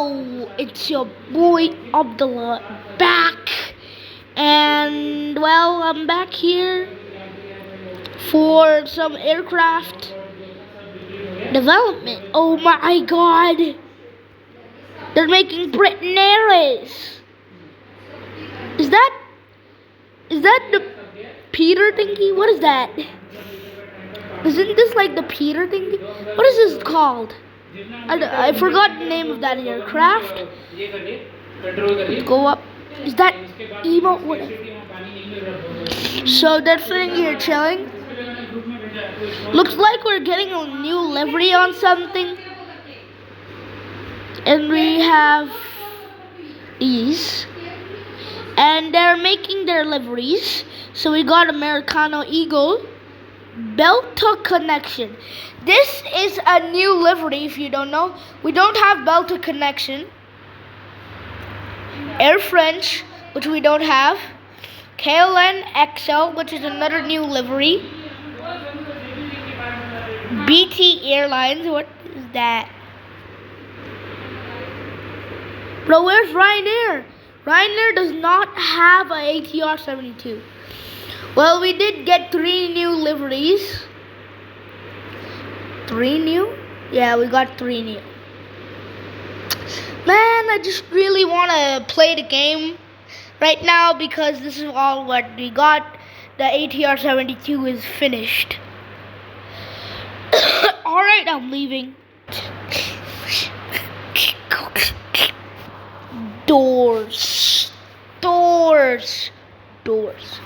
Yo, it's your boy Abdullah back, and well, I'm back here for some aircraft development. Oh my god, they're making Britain Airways. Is that the Peter thingy? What is that? Isn't this like the Peter thingy? What is this called? I forgot the name of that aircraft. Let's go up. Is that emo? So they're sitting here chilling. Looks like we're getting a new livery on something. And we have these. And they're making their liveries. So we got Americano Eagle. Belta connection. This is a new livery if you don't know. We don't have Belta connection. Air French, which we don't have. KLM XL, which is another new livery. BT Airlines, what is that? Bro, where's Ryanair? Ryanair does not have a ATR 72. Well, we did get 3 new liveries. 3 new? Yeah, we got 3 new. Man, I just really want to play the game right now because this is all what we got. The ATR 72 is finished. Alright, I'm leaving. Doors. Doors. Doors.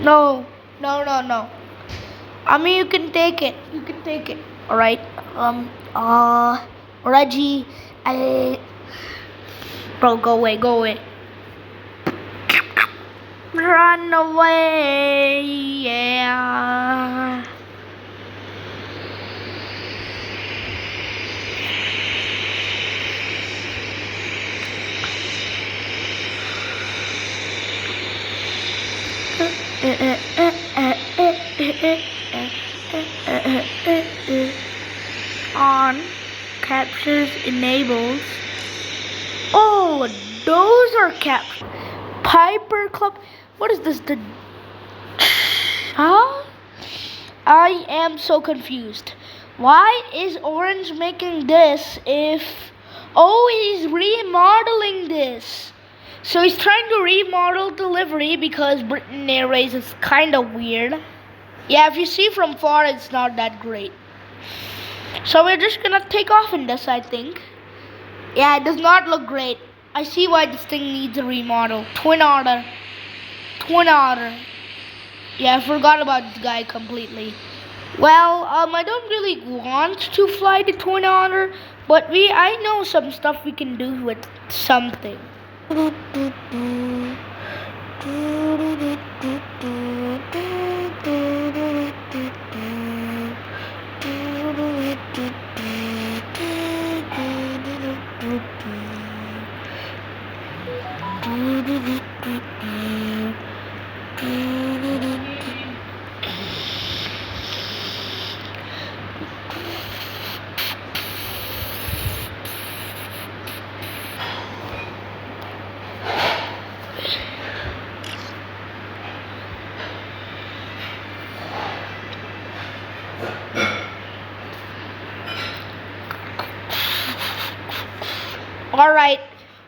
No. I mean, you can take it. Alright. Reggie. Bro, go away. Run away, yeah. On captures enables. Oh, those are captures. Piper Club. What is this? Huh? I am so confused. Why is Orange making this if... Oh, he's remodeling this. So he's trying to remodel delivery because Britain Airways is kind of weird. Yeah, if you see from far, it's not that great. So we're just gonna take off in this, I think. Yeah, it does not look great. I see why this thing needs a remodel. Twin Otter. Yeah, I forgot about this guy completely. Well, I don't really want to fly the Twin Otter, but I know some stuff we can do with something. Alright,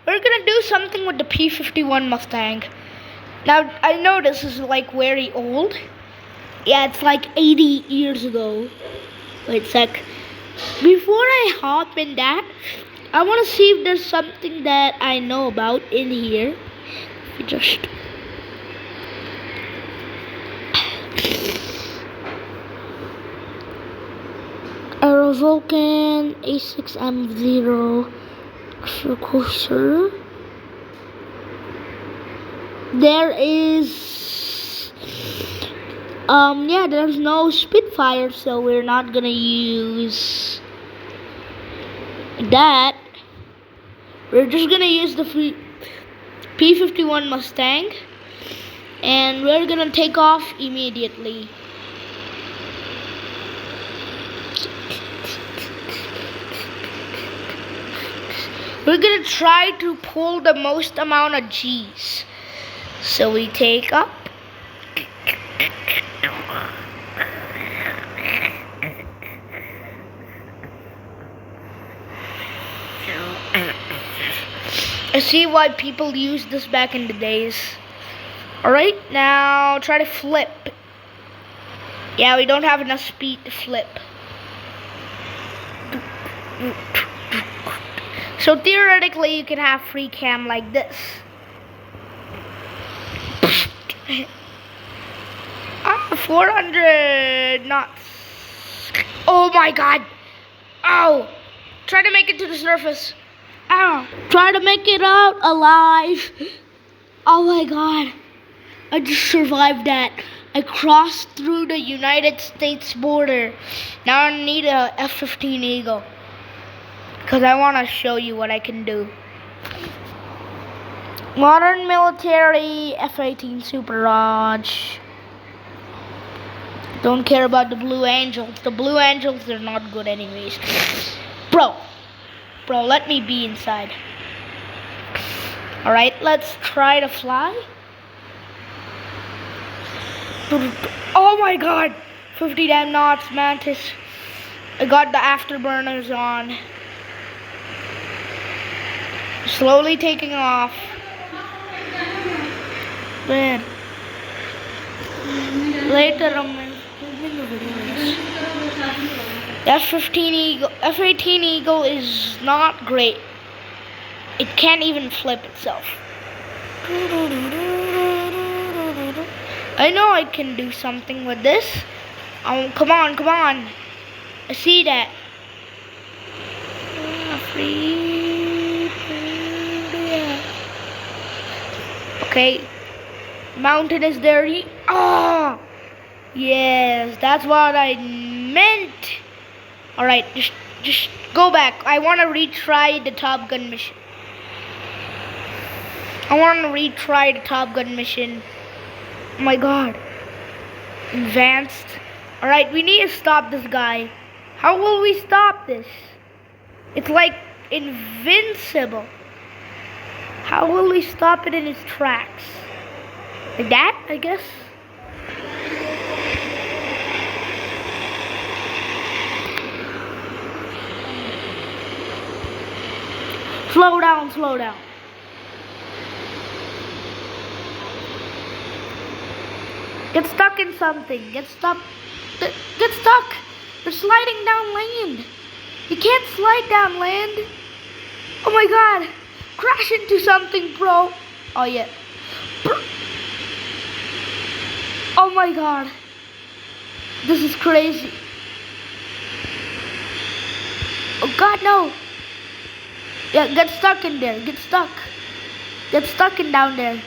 we're gonna do something with the P-51 Mustang. Now, I know this is like very old. Yeah, it's like 80 years ago. Wait a sec. Before I hop in that, I want to see if there's something that I know about in here. Just... Aerovulcan A6M0 Courser. There is there's no Spitfire, so we're not gonna use that. We're just gonna use the P-51 Mustang, and we're gonna take off immediately. We're gonna try to pull the most amount of G's. So we take up. I see why people used this back in the days. Alright, now try to flip. Yeah, we don't have enough speed to flip. So theoretically, you can have free cam like this. 400 knots. Oh my god. Ow. Try to make it to the surface. Ow. Try to make it out alive. Oh my god. I just survived that. I crossed through the United States border. Now I need a F-15 Eagle. Because I want to show you what I can do. Modern military F-18 Super Raj. Don't care about the Blue Angels. The Blue Angels, they're not good anyways. Bro, let me be inside. Alright, let's try to fly. Oh my god, 50 damn knots, Mantis. I got the afterburners on. Slowly taking off. Man. Later I'm filming the videos. F-15 Eagle, F-18 Eagle is not great. It can't even flip itself. I know I can do something with this. Come on. I see that. Okay. Mountain is there. Oh! Yes, that's what I meant. Alright, just go back. I want to retry the Top Gun mission. Oh my god. Advanced. Alright, we need to stop this guy. How will we stop this? It's like invincible. How will we stop it in its tracks? Like that, I guess? Slow down. Get stuck in something. Get stuck. We're sliding down land. You can't slide down land. Oh my god. Crash into something, bro. Oh yeah. Oh my god. This is crazy. Oh god, no. Yeah, get stuck in there. Get stuck in down there.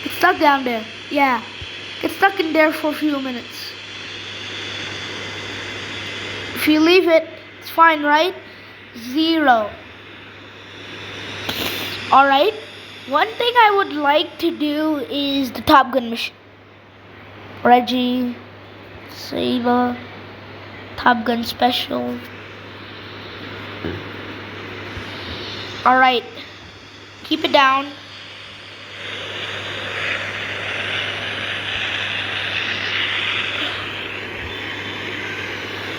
Get stuck down there. Yeah. Get stuck in there for a few minutes. If you leave it, it's fine, right? 0. Alright. One thing I would like to do is the Top Gun mission. Reggie, Saber, Top Gun special. Alright. Keep it down.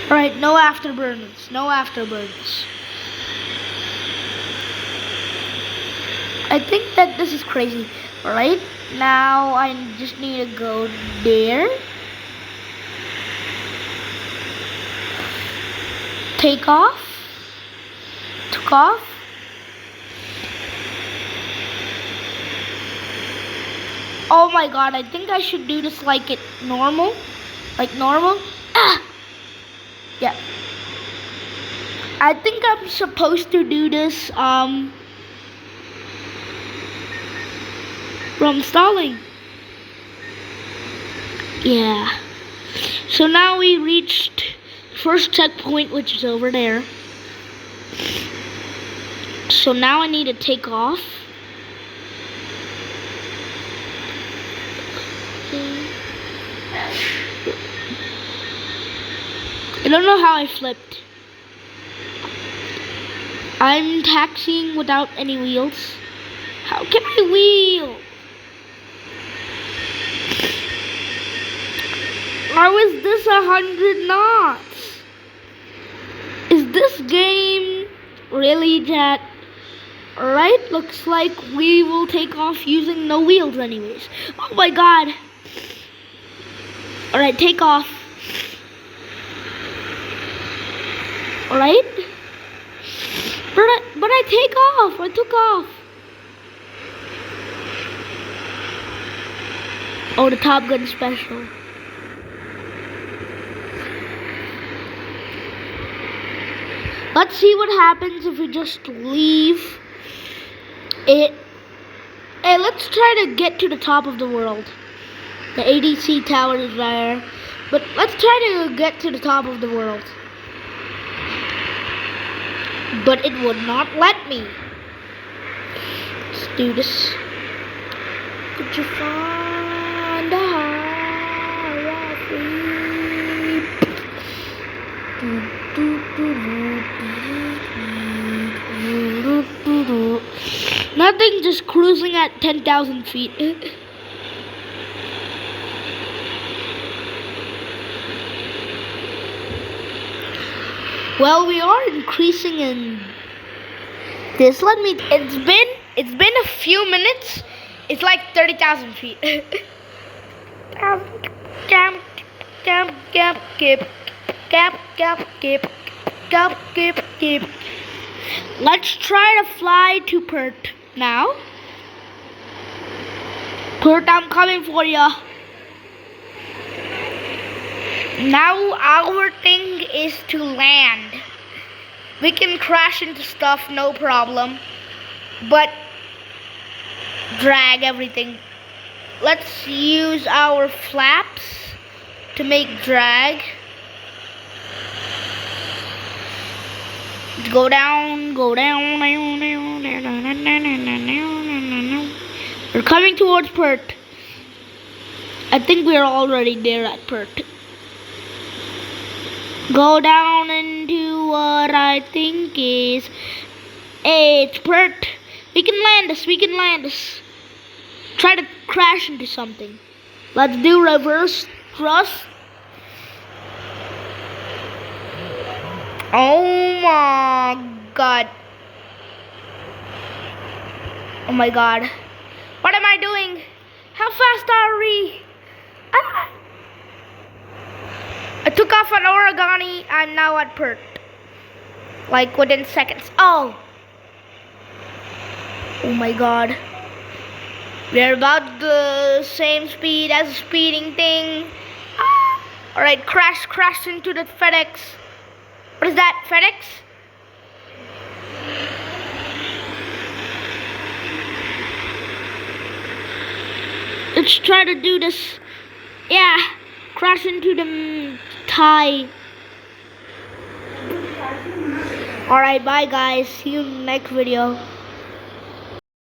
Alright, no afterburners. I think that this is crazy. Alright, now I just need to go there. Take off. Took off. Oh my god, I think I should do this like normal. Ah! Yeah. I think I'm supposed to do this from stalling. Yeah. So now we reached first checkpoint, which is over there. So now I need to take off. I don't know how I flipped. I'm taxiing without any wheels. How can I wheel? How is this 100 knots? Is this game really that? Alright, looks like we will take off using no wheels anyways. Oh my god. Alright, take off. Alright? But I take off. I took off. Oh, the Top Gun special. Let's see what happens if we just leave it. Hey, let's try to get to the top of the world. The ADC tower is there. But let's try to get to the top of the world. But it would not let me. Let's do this. Could you find a higher free? Nothing, just cruising at 10,000 feet. Well, we are increasing in this. It's been a few minutes. It's like 30,000 feet. Let's try to fly to Perth now. Perth, I'm coming for ya. Now our thing is to land. We can crash into stuff, no problem. But drag everything. Let's use our flaps to make drag. Go down, go down. We're coming towards Perth. I think we're already there at Perth. Go down into what I think is... Hey, it's Perth. We can land this, we can land this. Try to crash into something. Let's do reverse thrust. Oh my god. Oh my god. What am I doing? How fast are we? I took off at Oregoni. I'm now at Perth. Like within seconds. Oh. Oh my god. We're about the same speed as a speeding thing. Ah. Alright, crash into the FedEx. What is that? FedEx? Let's try to do this. Yeah. Crash into the Thai. Alright, bye guys. See you in the next video.